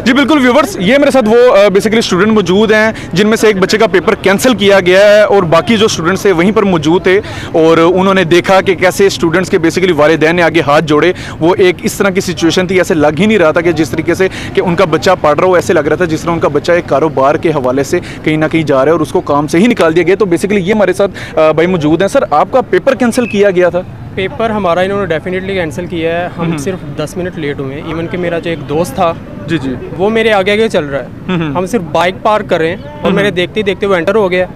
जी बिल्कुल व्यूवर्स, ये मेरे साथ वो बेसिकली स्टूडेंट मौजूद हैं जिनमें से एक बच्चे का पेपर कैंसिल किया गया है और बाकी जो स्टूडेंट्स थे वहीं पर मौजूद थे और उन्होंने देखा कि कैसे स्टूडेंट्स के बेसिकली वालिदैन ने आगे हाथ जोड़े। वो एक इस तरह की सिचुएशन थी, ऐसे लग ही नहीं रहा था कि जिस तरीके से कि उनका बच्चा पढ़ रहा हो, ऐसे लग रहा था जिस तरह उनका बच्चा एक कारोबार के हवाले से कहीं ना कहीं जा रहा है और उसको काम से ही निकाल दिया गया। तो बेसिकली ये हमारे साथ भाई मौजूद हैं। सर, आपका पेपर कैंसिल किया गया था? पेपर हमारा इन्होंने डेफिनेटली कैंसिल किया है। हम सिर्फ 10 मिनट लेट हुए हैं। इवन कि मेरा जो एक दोस्त था जी जी, वो मेरे आगे आगे चल रहा है। हम सिर्फ बाइक पार्क कर रहे हैं और मेरे देखते देखते वो एंटर हो गया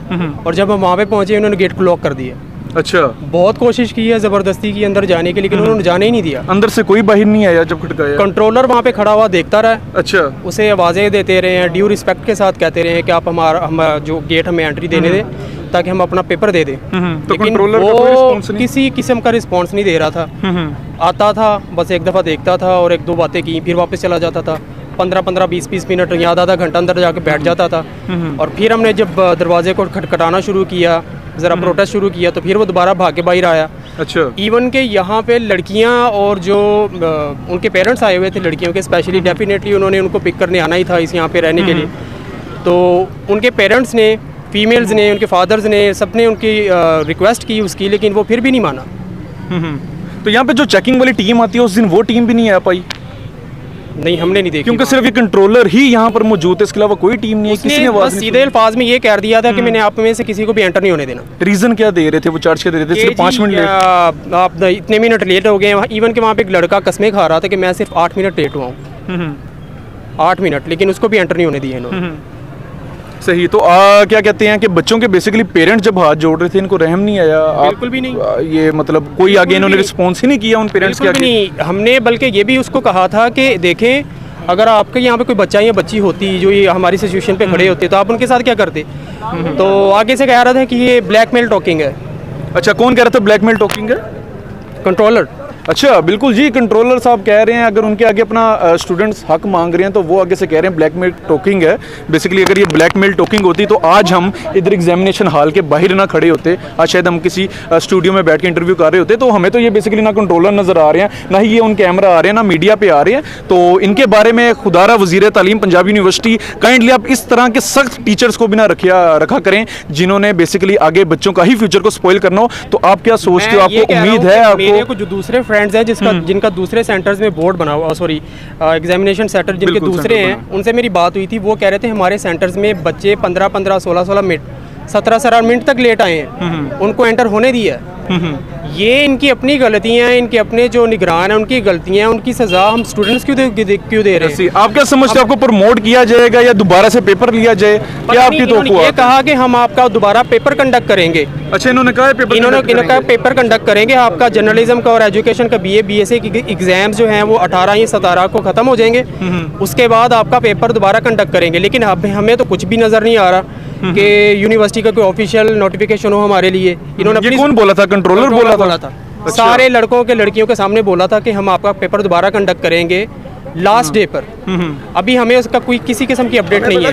और जब हम वहाँ पे पहुँचे उन्होंने गेट को लॉक कर दिया। अच्छा, बहुत कोशिश की है ज़बरदस्ती की अंदर जाने की, लेकिन उन्होंने जाने ही नहीं दिया। अंदर से कोई बाहर नहीं आया जब खटकाया? कंट्रोलर वहाँ पे खड़ा हुआ देखता रहा। अच्छा, उसे आवाज़ें देते रहे हैं, ड्यू रिस्पेक्ट के साथ कहते रहे हैं कि आप हम जो गेट हमें एंट्री देने दें ताकि हम अपना पेपर दे दें। तो लेकिन कंट्रोलर का कोई वो रिस्पॉन्स नहीं? किसी किस्म का रिस्पॉन्स नहीं दे रहा था। आता था, बस एक दफ़ा देखता था और एक दो बातें की, फिर वापस चला जाता था। 15-15, 20-20 मिनट या आधा घंटा अंदर जाके बैठ जाता था। और फिर हमने जब दरवाजे को खटखटाना शुरू किया, ज़रा प्रोटेस्ट शुरू किया, तो फिर वो दोबारा भाग के बाहर आया। अच्छा, इवन के यहाँ पे लड़कियाँ और जो उनके पेरेंट्स आए हुए थे लड़कियों के, स्पेशली डेफिनेटली उन्होंने उनको पिक करने आना ही था इस यहाँ पे रहने के लिए। तो उनके पेरेंट्स ने, फीमेल्स ने, उनके फादर्स ने, सबने उनकी रिक्वेस्ट की उसकी, लेकिन वो फिर भी नहीं माना। तो यहाँ पे जो चेकिंग वाली टीम आती है उस दिन वो टीम भी नहीं आ पाई? नहीं, हमने नहीं देखी, क्योंकि सिर्फ ये कंट्रोलर ही यहाँ पर मौजूद है, इसके अलावा कोई टीम नहीं है। किसी ने बस सीधे अल्फाज में ये कह दिया था कि मैंने आप में से किसी को भी एंटर नहीं होने देना। रीजन क्या दे रहे थे वो? चार्ज क्या दे रहे थे? सिर्फ 5 मिनट लेट? आप इतने मिनट लेट हो गए। इवन के वहाँ पे एक लड़का कसमें खा रहा था कि मैं सिर्फ 8 मिनट लेट हुआ हूँ। 8 मिनट, लेकिन उसको भी एंटर नहीं होने दिया इन्होंने। सही। तो क्या कहते हैं कि बच्चों के बेसिकली पेरेंट्स जब हाथ जोड़ रहे थे, इनको रहम नहीं आया? बिल्कुल भी नहीं। ये मतलब कोई आगे इन्होंने रिस्पॉन्स ही नहीं किया उन पेरेंट्स के आगे? नहीं, हमने बल्कि ये भी उसको कहा था कि देखें, अगर आपके यहाँ पे कोई बच्चा या बच्ची होती जो ये हमारी सिचुएशन पे खड़े होते तो आप उनके साथ क्या करते? तो आगे से कह रहा था कि ये ब्लैकमेल टॉकिंग है। अच्छा, कौन कह रहा था ब्लैकमेल टॉकिंग है? कंट्रोलर। अच्छा, बिल्कुल जी, कंट्रोलर साहब कह रहे हैं अगर उनके आगे अपना स्टूडेंट्स हक मांग रहे हैं तो वो आगे से कह रहे हैं ब्लैकमेल टॉकिंग है। बेसिकली अगर ये ब्लैकमेल टॉकिंग होती तो आज हम इधर एग्जामिनेशन हॉल के बाहर ना खड़े होते, आज शायद हम किसी स्टूडियो में बैठ के इंटरव्यू कर रहे होते। तो हमें तो ये बेसिकली ना कंट्रोलर नज़र आ रहे हैं, ना ही ये उन कैमरा आ रहे हैं, ना मीडिया पे आ रहे हैं। तो इनके बारे में खुदारा वज़ीर तालीम पंजाब यूनिवर्सिटी, काइंडली आप इस तरह के सख्त टीचर्स को भी ना रखा करें जिन्होंने बेसिकली आगे बच्चों का ही फ्यूचर को स्पॉइल करना हो। तो आप क्या सोचते हो? आपको उम्मीद है? आपको जो दूसरे फ्रेंड्स हैं जिनका दूसरे सेंटर्स में बोर्ड बना हुआ, सॉरी एग्जामिनेशन सेंटर जिनके दूसरे हैं, उनसे मेरी बात हुई थी। वो कह रहे थे हमारे सेंटर्स में बच्चे 15-15, 16-16 मिनट, 17-17 मिनट तक लेट आए हैं, उनको एंटर होने दिया है। ये इनकी अपनी गलतियां हैं, इनके अपने जो निगरान हैं उनकी गलतियां हैं, उनकी सजा हम स्टूडेंट्स क्यों दे रहे हैं? आप क्या समझते हैं, आपको प्रमोट किया जाएगा या दोबारा से पेपर लिया जाए? क्या आपकी तो ये कहा कि हम आपका दोबारा पेपर कंडक्ट करेंगे। अच्छा, इन्होंने कहा पेपर इन्होंने पेपर कंडक्ट करेंगे। आपका जर्नलिज्म का और एजुकेशन का BA BSc की एग्जाम्स जो हैं वो 18 या 17 को खत्म हो जाएंगे। उसके बाद आपका पेपर दोबारा कंडक्ट करेंगे। लेकिन हमें तो कुछ भी नजर नहीं आ रहा कि यूनिवर्सिटी का कोई ऑफिशियल नोटिफिकेशन हो हमारे लिए। इन्होंने ये कौन बोला था? कंट्रोलर बोला था? अच्छा। सारे लड़कों के लड़कियों के सामने बोला था कि हम आपका पेपर दोबारा कंडक्ट करेंगे लास्ट डे पर। अभी हमें उसका कोई किसी किस्म की अपडेट नहीं है।